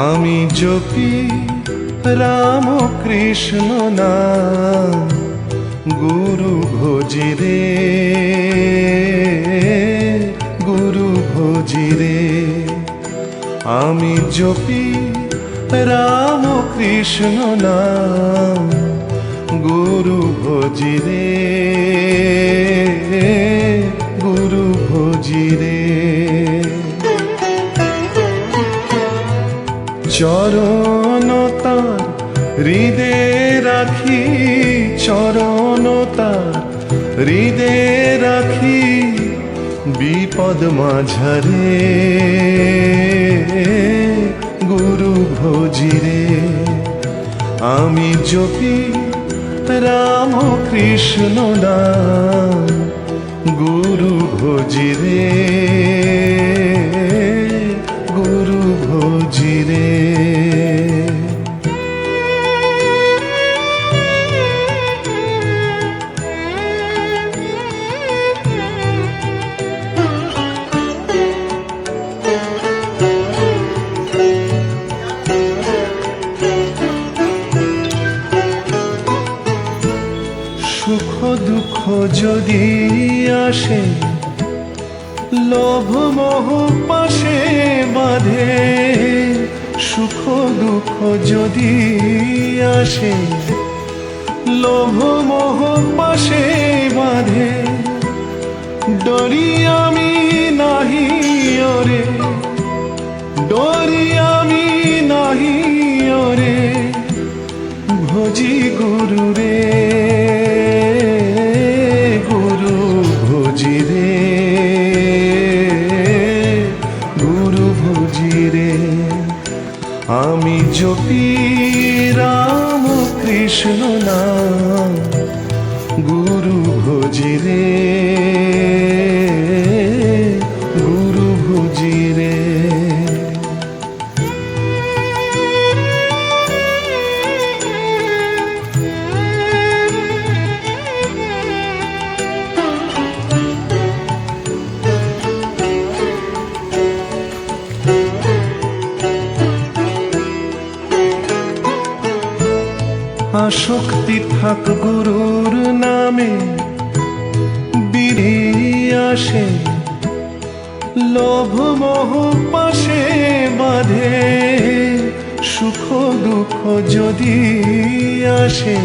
আমি জপি রাম কৃষ্ণ নাম, গুরু ভজি রে, গুরু ভজি রে। আমি জপি রাম কৃষ্ণ নাম, গুরু ভজি রে, গুরু ভজি রে। চরণ তার হৃদে রাখি, চরণ তার হৃদে রাখি, বিপদ মাঝারে গুরু ভজি রে। আমি জপি রাম কৃষ্ণ নাম, গুরু ভজি রে, গুরু ভজি রে। সুখ দুঃখ যদি আসে, লোভ মোহ পাশে বাঁধে। সুখ দুঃখ যদি আসে, লোভ মোহ পাশে বাঁধে। ডরি আমি নাহি ওরে, ডরি আমি নাহি ওরে, ভজি গুরু রে, গুরু ভজি রে, গুরু ভজি রে। আমি জপি রাম কৃষ্ণ নাম, গুরু ভজি রে, গুরু ভজি রে। আসক্তি থাক গুরুর নামে, বিধি আসে, লোভ মোহ পাশে বাঁধে। সুখ দুঃখ যদি আসে,